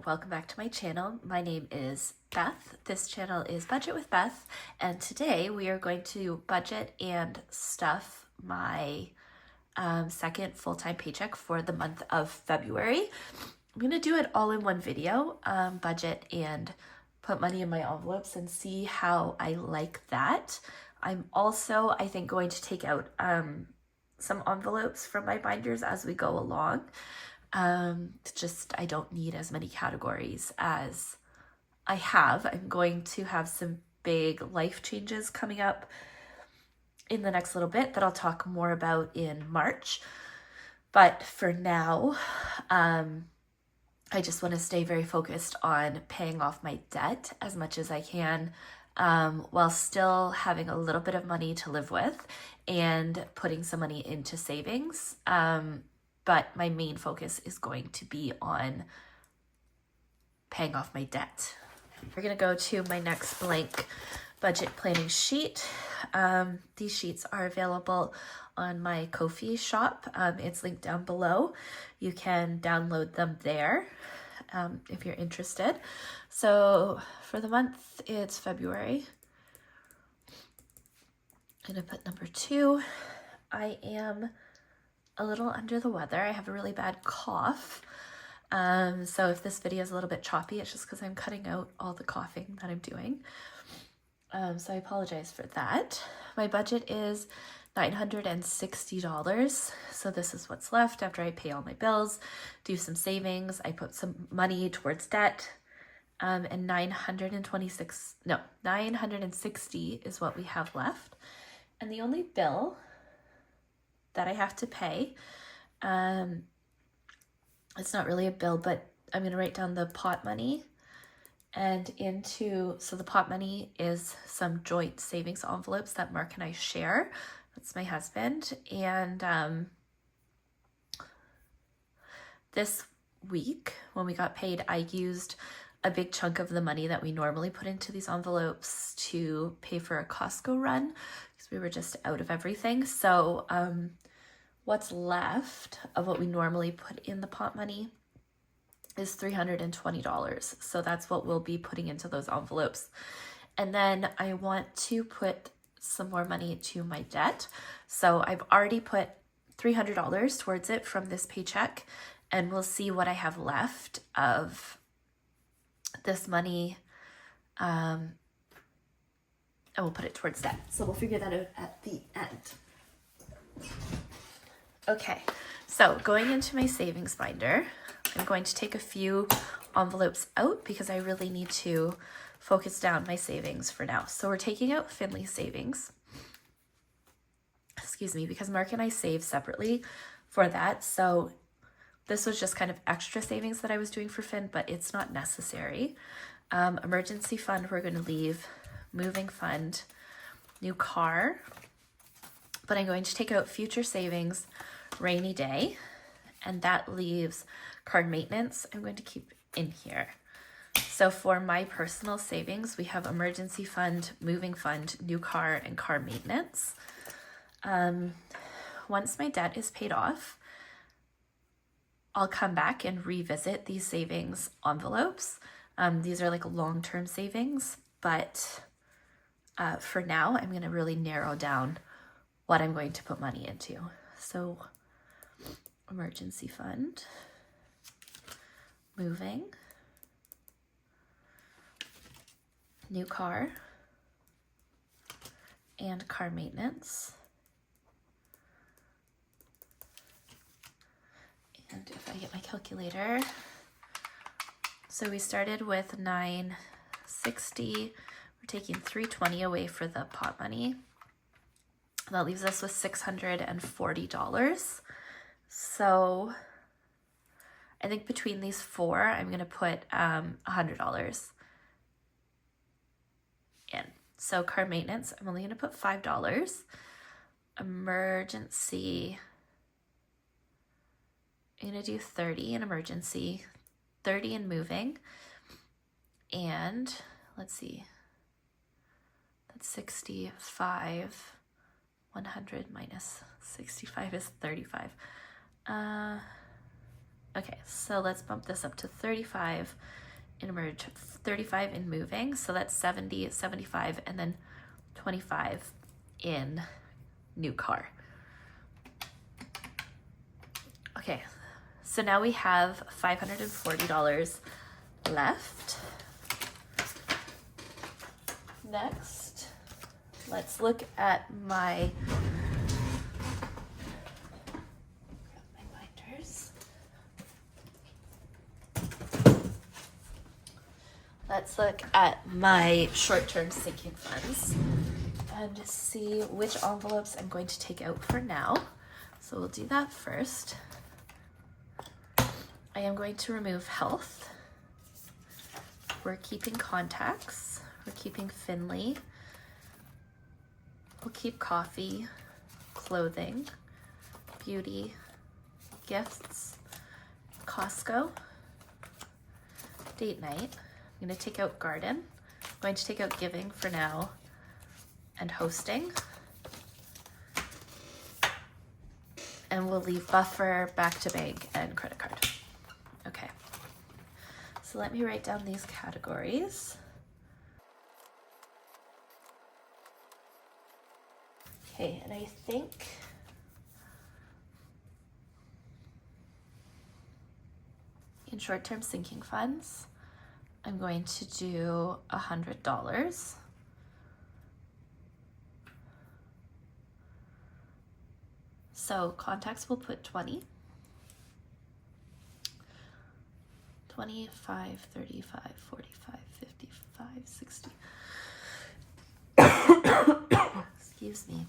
welcome back to my channel. My name is Beth. This channel is Budget with Beth, and today we are going to budget and stuff my second full-time paycheck for the month of February. I'm going to do it all in one video, budget and put money in my envelopes and see how I like that. I'm also, I think, going to take out some envelopes from my binders as we go along. I don't need as many categories as I have. I'm going to have some big life changes coming up in the next little bit that I'll talk more about in March. But for now, I just want to stay very focused on paying off my debt as much as I can, while still having a little bit of money to live with and putting some money into savings. But my main focus is going to be on paying off my debt. We're going to go to my next blank budget planning sheet. These sheets are available on my Ko-fi shop. It's linked down below. You can download them there if you're interested. So for the month, it's February. I'm going to put number 2. I am a little under the weather. I have a really bad cough. So if this video is a little bit choppy, it's just because I'm cutting out all the coughing that I'm doing. So I apologize for that. My budget is $960. So this is what's left after I pay all my bills, do some savings. I put some money towards debt. And 960 is what we have left. And the only bill that I have to pay, it's not really a bill, but I'm going to write down the pot money and so the pot money is some joint savings envelopes that Mark and I share. That's my husband. And this week when we got paid, I used a big chunk of the money that we normally put into these envelopes to pay for a Costco run because we were just out of everything. So what's left of what we normally put in the pot money is $320. So that's what we'll be putting into those envelopes. And then I want to put some more money to my debt. So I've already put $300 towards it from this paycheck, and we'll see what I have left of this money, and we'll put it towards debt. So we'll figure that out at the end. Okay, so going into my savings binder, I'm going to take a few envelopes out because I really need to focus down my savings for now. So we're taking out Finley savings, because Mark and I save separately for that. So this was just kind of extra savings that I was doing for Finn, but it's not necessary. Emergency fund, we're going to leave. Moving fund, new car. But I'm going to take out future savings, rainy day, and that leaves card maintenance. I'm going to keep in here. So for my personal savings, we have emergency fund, moving fund, new car, and car maintenance. Once my debt is paid off, I'll come back and revisit these savings envelopes. These are like long-term savings, but for now, I'm going to really narrow down what I'm going to put money into. So emergency fund, moving, new car, and car maintenance. And if I get my calculator, so we started with 960. We're taking 320 away for the pot money. That leaves us with $640. So I think between these four, I'm going to put $100 in. So car maintenance, I'm only going to put $5. Emergency, I'm going to do 30 in emergency, 30 in moving, and let's see, that's 65, 100 minus 65 is 35. Okay, so let's bump this up to 35 in emerge, 35 in moving. So that's 70, 75, and then 25 in new car. Okay, so now we have $540 left. Next, let's look at my binders. Let's look at my short-term sinking funds and see which envelopes I'm going to take out for now. So we'll do that first. I am going to remove health. We're keeping contacts. We're keeping Finley. We'll keep coffee, clothing, beauty, gifts, Costco, date night. I'm going to take out garden. I'm going to take out giving for now and hosting. And we'll leave buffer, back to bank, and credit card. Okay. So let me write down these categories. Okay, and I think in short-term sinking funds, I'm going to do $100. So contacts will put 20. 25, 35, 45, 55, 60. Excuse me.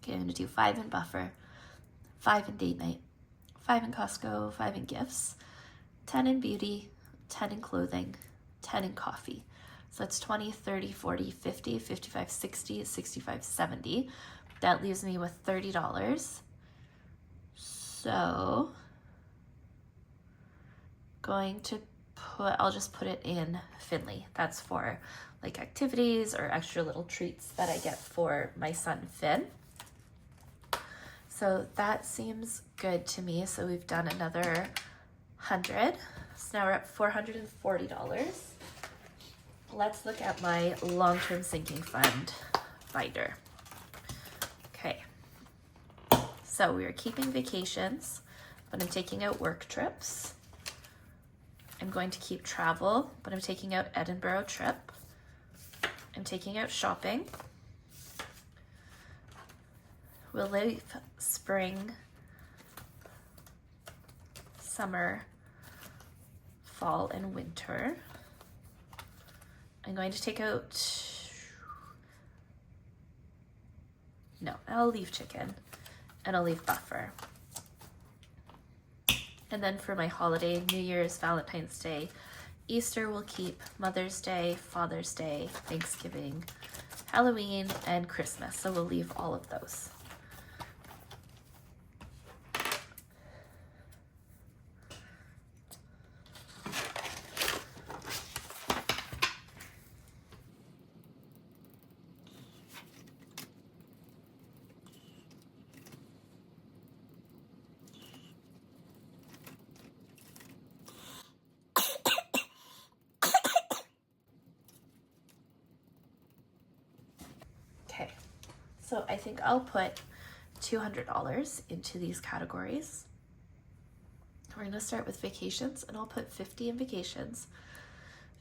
Okay, I'm gonna do 5 in buffer, 5 in date night, 5 in Costco, 5 in gifts, 10 in beauty, 10 in clothing, 10 in coffee. So that's 20, 30, 40, 50, 55, 60, 65, 70. That leaves me with $30. So I'll just put it in Finley. That's for like activities or extra little treats that I get for my son Finn. So that seems good to me. So we've done another 100. So now we're at $440. Let's look at my long-term sinking fund binder. Okay. So we are keeping vacations, but I'm taking out work trips. I'm going to keep travel, but I'm taking out Edinburgh trip. I'm taking out shopping. We'll leave spring, summer, fall, and winter. I'm going to take out, no, I'll leave chicken and I'll leave buffer. And then for my holiday, New Year's, Valentine's Day, Easter, we'll keep Mother's Day, Father's Day, Thanksgiving, Halloween, and Christmas. So we'll leave all of those. Okay, so I think I'll put $200 into these categories. We're gonna start with vacations, and I'll put 50 in vacations,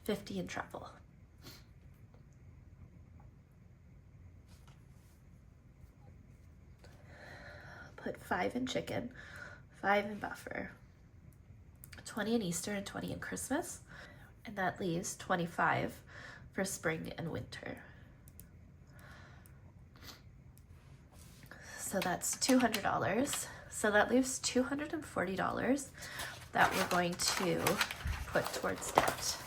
50 in travel. Put 5 in chicken, 5 in buffer, 20 in Easter, and 20 in Christmas. And that leaves 25 for spring and winter. So that's $200. So that leaves $240 that we're going to put towards debt.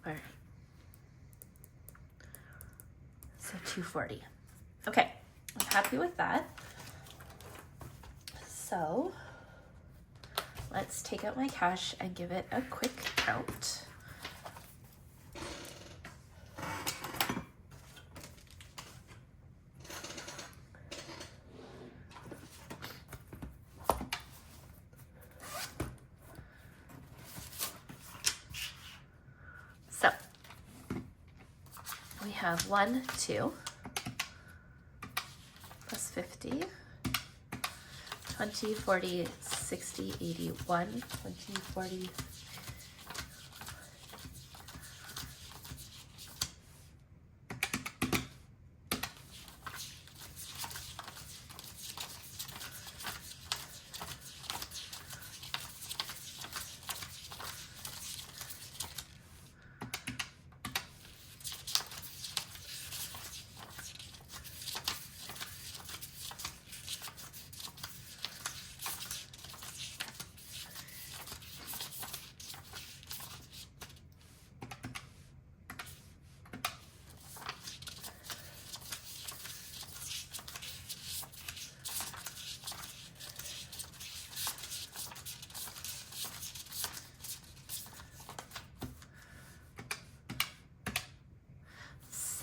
All right. So $240. Okay, I'm happy with that. So let's take out my cash and give it a quick count. have 1, 2, plus 50, 20, 40, 60, 81, 20, 40,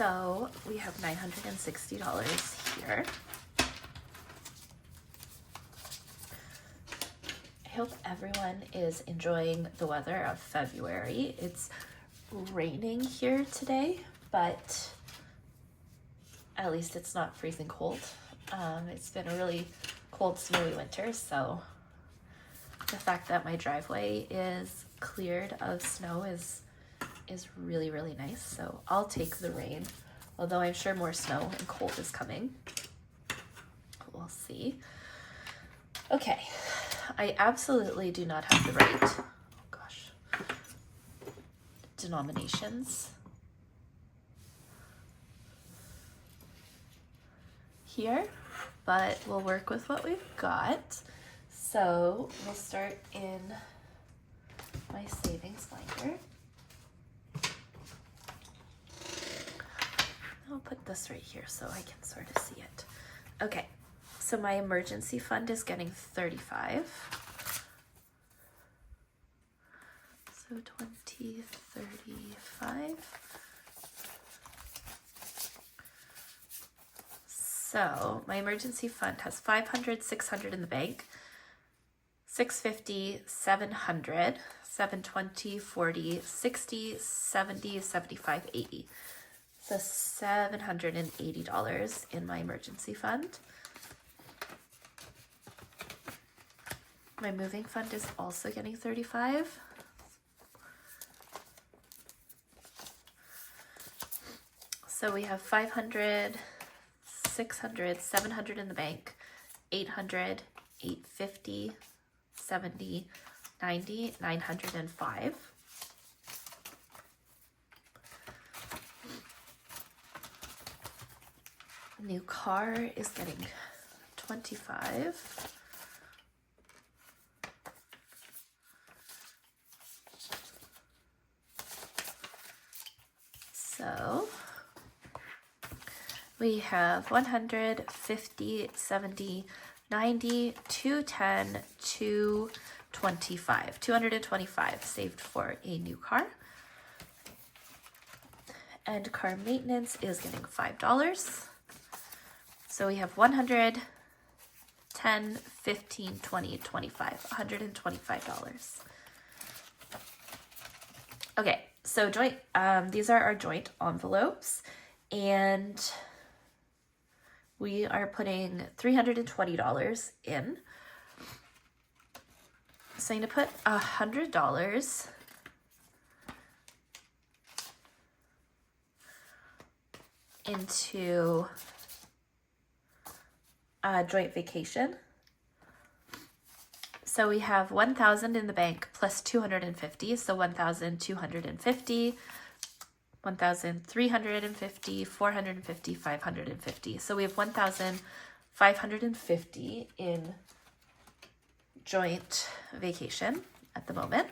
so we have $960 here. I hope everyone is enjoying the weather of February. It's raining here today, but at least it's not freezing cold. It's been a really cold, snowy winter, so the fact that my driveway is cleared of snow is really, really nice. So I'll take the rain, although I'm sure more snow and cold is coming. We'll see. Okay, I absolutely do not have the right, oh gosh, denominations here, but we'll work with what we've got. So we'll start in my savings binder. I'll put this right here so I can sort of see it. Okay, so my emergency fund is getting 35. So 20, 35. So my emergency fund has 500, 600 in the bank, 650, 700, 720, 40, 60, 70, 75, 80. So $780 in my emergency fund. My moving fund is also getting 35. So we have 500, 600, 700 in the bank, 800, 850, 70, 90, 905. New car is getting 25. So we have 100, 50, 70, 90, 210, 225. 225 saved for a new car. And car maintenance is getting $5. So we have 100, 10, 15, 20, 25, $125. Okay, so joint, these are our joint envelopes, and we are putting $320 in. So I'm going to put $100 into joint vacation. So we have 1,000 in the bank plus 250, so 1,250, 1,350, 450, 550. So we have 1,550 in joint vacation at the moment.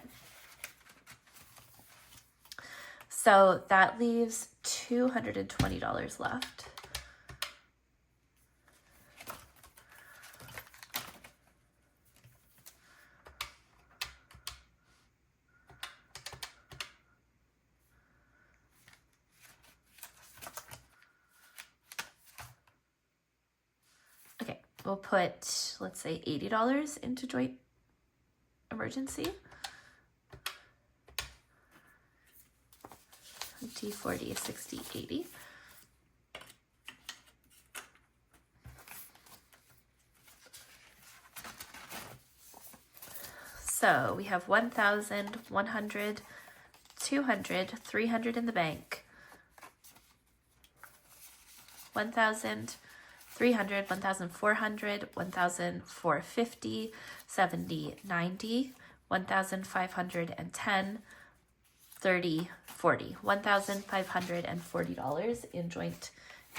So that leaves $220 left. We'll put, let's say, $80 into joint emergency. 20, 40, 60, 80. So we have 1,000, 100, 200, 300 in the bank. 1,000, 300, 1,400, 1,450, 70, 90, 1,510, 30, 40. $1,540 in joint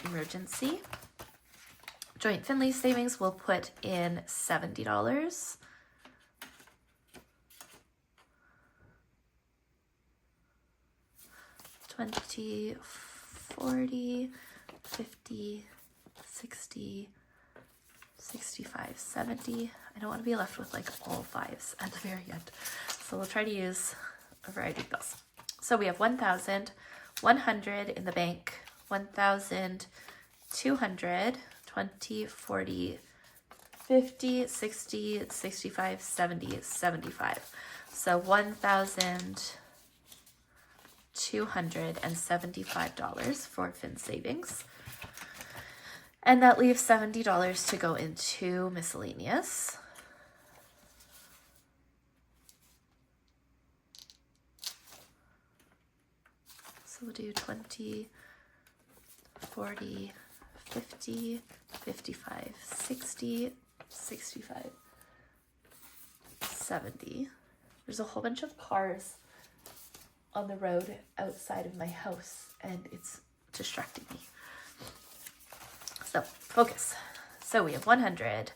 emergency. Joint Finley savings will put in $70. $20, $40, $50, $60, $65, $70. I don't want to be left with like all fives at the very end. So we'll try to use a variety of those. So we have 1,000, 100 in the bank, 1,200, 20, 40, 50, 60, 65, 70, 75. So $1,275 for Fin savings. And that leaves $70 to go into miscellaneous. So we'll do 20, 40, 50, 55, 60, 65, 70. There's a whole bunch of cars on the road outside of my house and it's distracting me. So focus. So we have 100,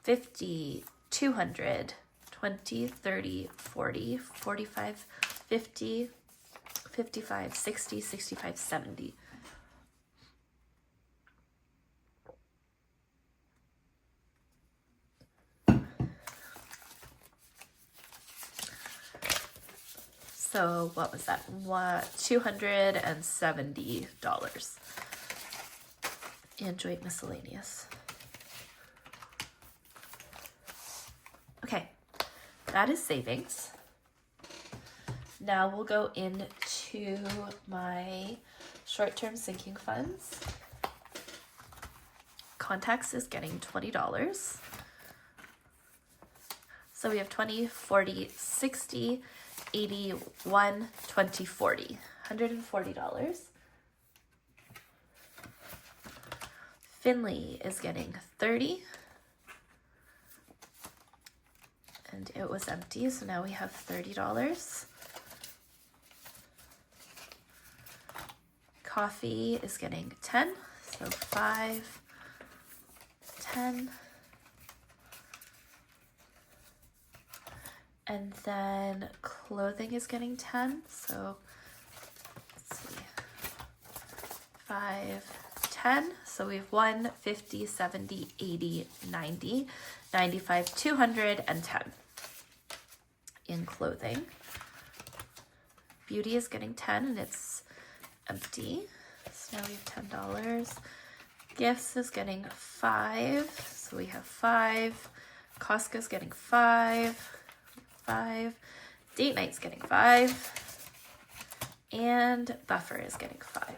50, 200, 20, 30, 40, 45, 50, 55, 60, 65, 70. So what was that? $270 in joint miscellaneous. Okay, that is savings. Now we'll go into my short-term sinking funds. Contacts is getting $20. So we have 20, 40, 60, 80, 1, 20, 40. $140. Finley is getting 30. And it was empty, so now we have $30. Coffee is getting 10, so 5, 10. And then clothing is getting 10, so let's see, 5, 10. So we have 1, 50, 70, 80, 90, 95, 210 in clothing. Beauty is getting 10 and it's empty. So now we have $10. Gifts is getting 5, so we have 5. Costco's getting 5. 5. Date night's getting 5. And buffer is getting 5.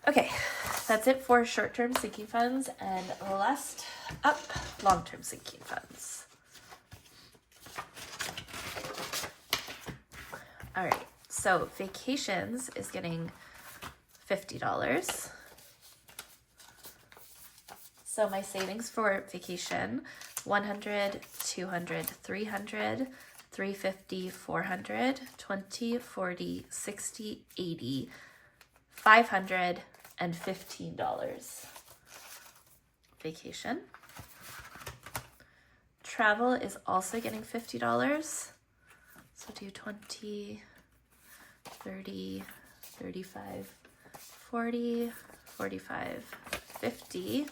Okay, that's it for short-term sinking funds, and last up, long-term sinking funds. All right, so vacations is getting $50. So my savings for vacation, 100, 200, 300, 350, 400, 20, 40, 60, 80, $515. Vacation. Travel is also getting $50. So do 20, 30, 35, 40, 45, 50.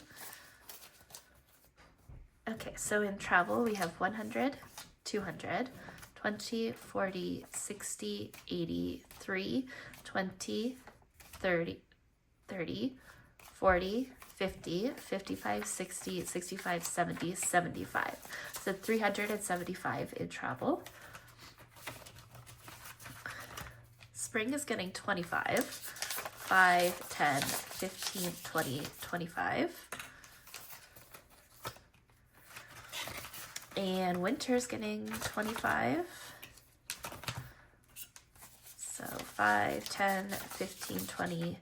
Okay, so in travel we have 100, 200, 20, 40, 60, 80, 3, 20, 30, 40, 50, 55, 60, 65, 70, 75. So 375 in travel. Spring is getting 25, 5, 10, 15, 20, 25. And Winter's getting 25. So 5, 10, 15, 20,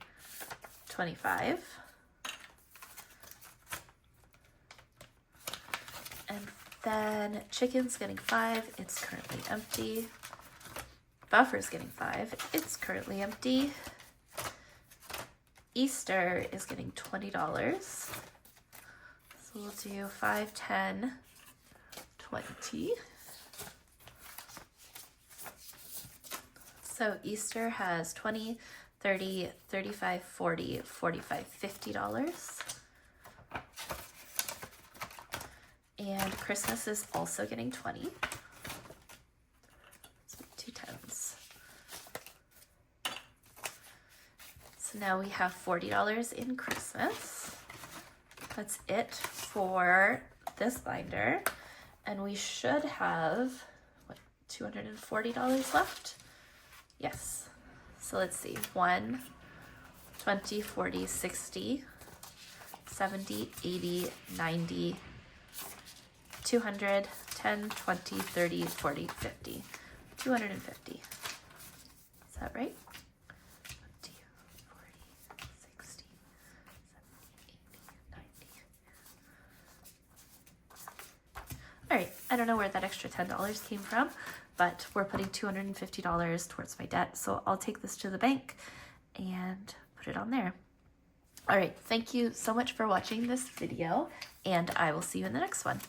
25. And then Chicken's getting 5. It's currently empty. Buffer's getting 5. It's currently empty. Easter is getting $20. So we'll do 5, 10, 20. So Easter has 20, 30, 35, 40, 45, $50. And Christmas is also getting 20. So 2 10s. So now we have $40 in Christmas. That's it for this binder. And we should have, what, $240 left? Yes. So let's see. 1, 20, 40, 60, 70, 80, 90, 200, 10, 20, 30, 40, 50. 250. Is that right? 20, 40, 60, 70, 80, 90. All right, I don't know where that extra $10 came from, but we're putting $250 towards my debt. So I'll take this to the bank and put it on there. All right, thank you so much for watching this video, and I will see you in the next one.